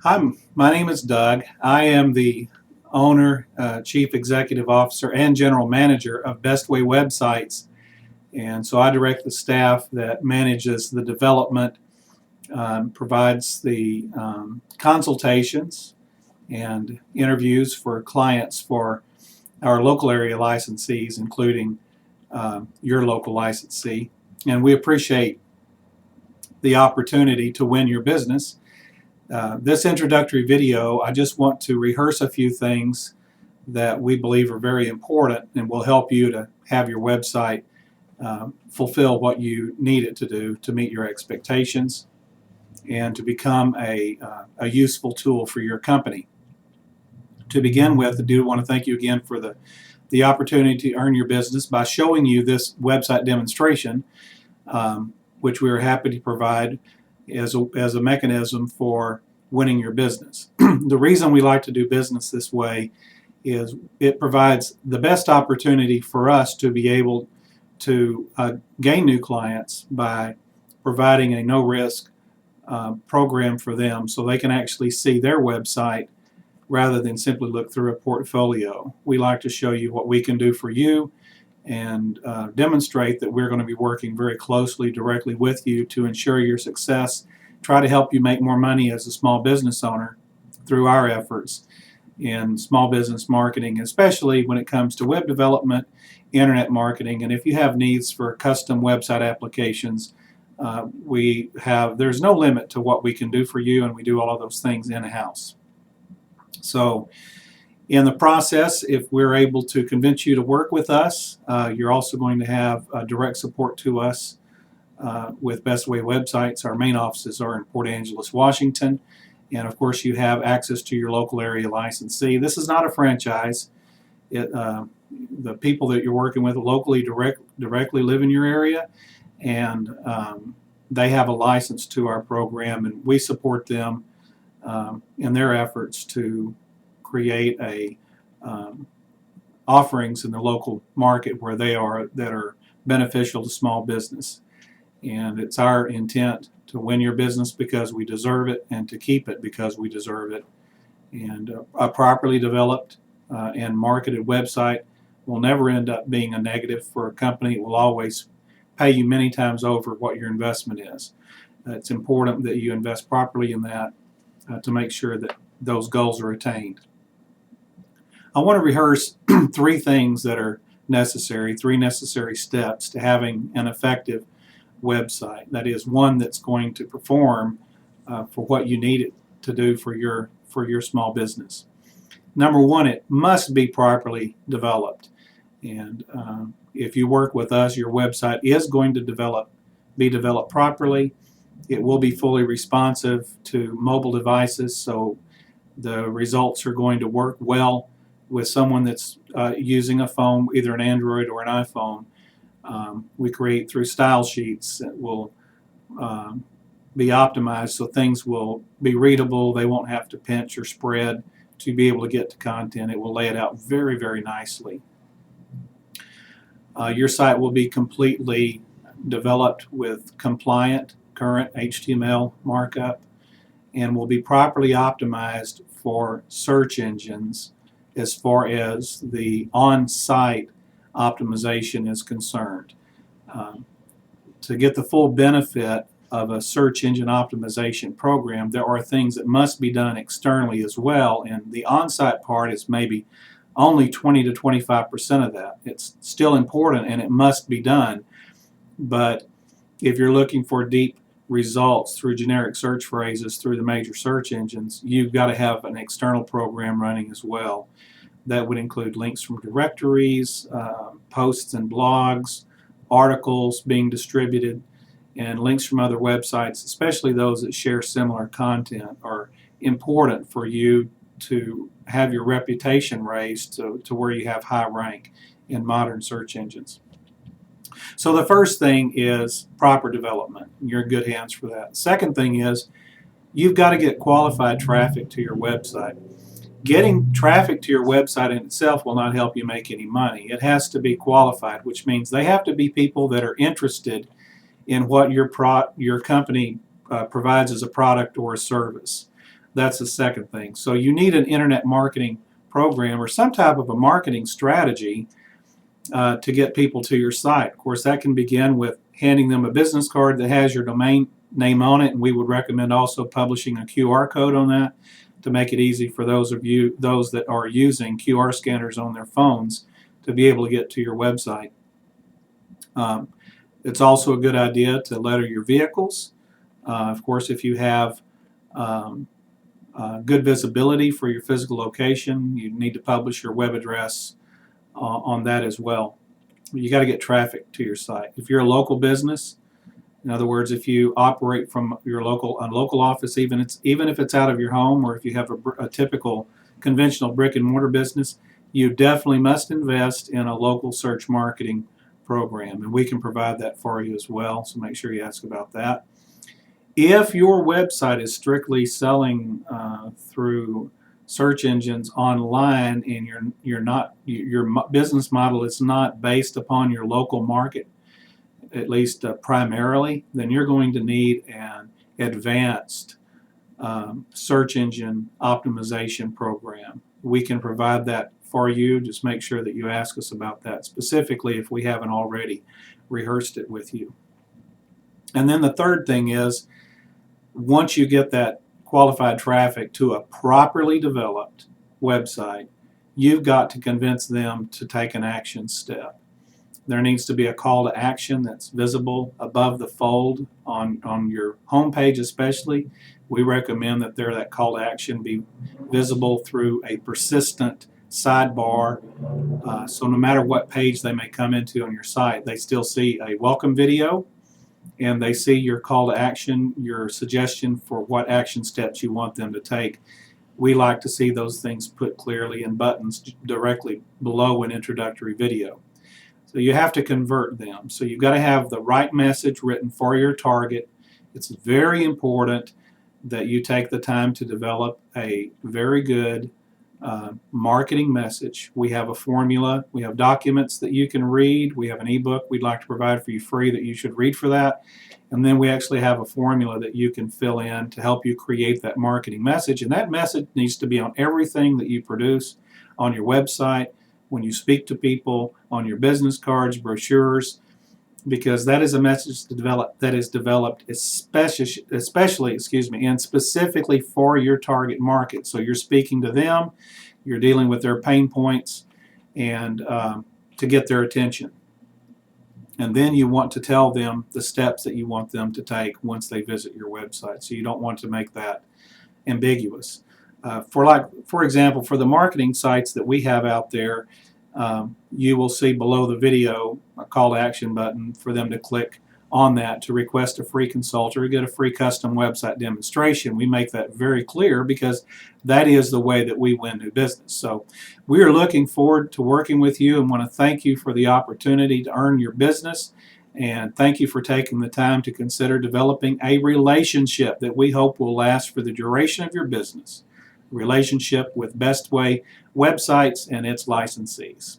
My name is Doug. I am the owner, chief executive officer, and general manager of Best Way Websites. And so I direct the staff that manages the development, provides the consultations and interviews for clients for our local area licensees, including your local licensee. And we appreciate the opportunity to win your business. This introductory video, I just want to rehearse a few things that we believe are very important and will help you to have your website fulfill what you need it to do to meet your expectations and to become a useful tool for your company. To begin with, I do want to thank you again for the opportunity to earn your business by showing you this website demonstration, which we are happy to provide as a mechanism for winning your business. The reason we like to do business this way is it provides the best opportunity for us to be able to gain new clients by providing a no-risk program for them so they can actually see their website rather than simply look through a portfolio. We like to show you what we can do for you and demonstrate that we're going to be working very closely directly with you to ensure your success, try to help you make more money as a small business owner through our efforts in small business marketing, especially when it comes to web development, internet marketing, and if you have needs for custom website applications, there's no limit to what we can do for you, and we do all of those things in-house. So in the process, if we're able to convince you to work with us, you're also going to have direct support to us with Best Way Websites. Our main offices are in Port Angeles, Washington, and of course you have access to your local area licensee. This is not a franchise. The people that you're working with locally directly live in your area, and they have a license to our program, and we support them in their efforts to create offerings in the local market where they are that are beneficial to small business. And it's our intent to win your business because we deserve it and to keep it because we deserve it. And a properly developed and marketed website will never end up being a negative for a company. It will always pay you many times over what your investment is. It's important that you invest properly in that to make sure that those goals are attained. I want to rehearse three things that are necessary, three necessary steps to having an effective website. That is, one that's going to perform for what you need it to do for your small business. Number one, it must be properly developed. And if you work with us, your website is going to be developed properly. It will be fully responsive to mobile devices, so the results are going to work well with someone that's using a phone, either an Android or an iPhone. We create through style sheets that will be optimized so things will be readable. They won't have to pinch or spread to be able to get to content. It will lay it out very, very nicely. Your site will be completely developed with compliant current HTML markup and will be properly optimized for search engines as far as the on-site optimization is concerned. To get the full benefit of a search engine optimization program, there are things that must be done externally as well, and the on-site part is maybe only 20 to 25% of that. It's still important and it must be done, but if you're looking for deep results through generic search phrases through the major search engines, you've got to have an external program running as well. That would include links from directories, posts and blogs, articles being distributed, and links from other websites, especially those that share similar content, are important for you to have your reputation raised to where you have high rank in modern search engines. So the first thing is proper development. You're in good hands for that. Second thing is you've got to get qualified traffic to your website. Getting traffic to your website in itself will not help you make any money. It has to be qualified, which means they have to be people that are interested in what your company provides as a product or a service. That's the second thing. So you need an internet marketing program or some type of a marketing strategy to get people to your site. Of course, that can begin with handing them a business card that has your domain name on it, and we would recommend also publishing a QR code on that to make it easy for those that are using QR scanners on their phones to be able to get to your website. It's also a good idea to letter your vehicles. Of course, if you have good visibility for your physical location, you need to publish your web address on that as well. You got to get traffic to your site. If you're a local business, in other words, if you operate from your local office, even if it's out of your home, or if you have a typical conventional brick and mortar business, you definitely must invest in a local search marketing program, and we can provide that for you as well. So make sure you ask about that. If your website is strictly selling through search engines online, and your business model is not based upon your local market, at least primarily, then you're going to need an advanced search engine optimization program. We can provide that for you. Just make sure that you ask us about that specifically if we haven't already rehearsed it with you. And then the third thing is, once you get that qualified traffic to a properly developed website, you've got to convince them to take an action step. There needs to be a call to action that's visible above the fold on your home page especially. We recommend that call to action be visible through a persistent sidebar. So no matter what page they may come into on your site, they still see a welcome video, and they see your call to action, your suggestion for what action steps you want them to take. We like to see those things put clearly in buttons directly below an introductory video. So you have to convert them. So you've got to have the right message written for your target. It's very important that you take the time to develop a very good marketing message. We have a formula. We have documents that you can read. We have an ebook we'd like to provide for you free that you should read for that. And then we actually have a formula that you can fill in to help you create that marketing message. And that message needs to be on everything that you produce, on your website, when you speak to people, on your business cards, brochures, because that is a message that is developed especially and specifically for your target market. So you're speaking to them, you're dealing with their pain points, and to get their attention. And then you want to tell them the steps that you want them to take once they visit your website. So you don't want to make that ambiguous. For example, for the marketing sites that we have out there, you will see below the video a call to action button for them to click on that to request a free consult or get a free custom website demonstration. We make that very clear because that is the way that we win new business. So we are looking forward to working with you and want to thank you for the opportunity to earn your business, and thank you for taking the time to consider developing a relationship that we hope will last for the duration of your business. Relationship with Best Way Websites and its licensees.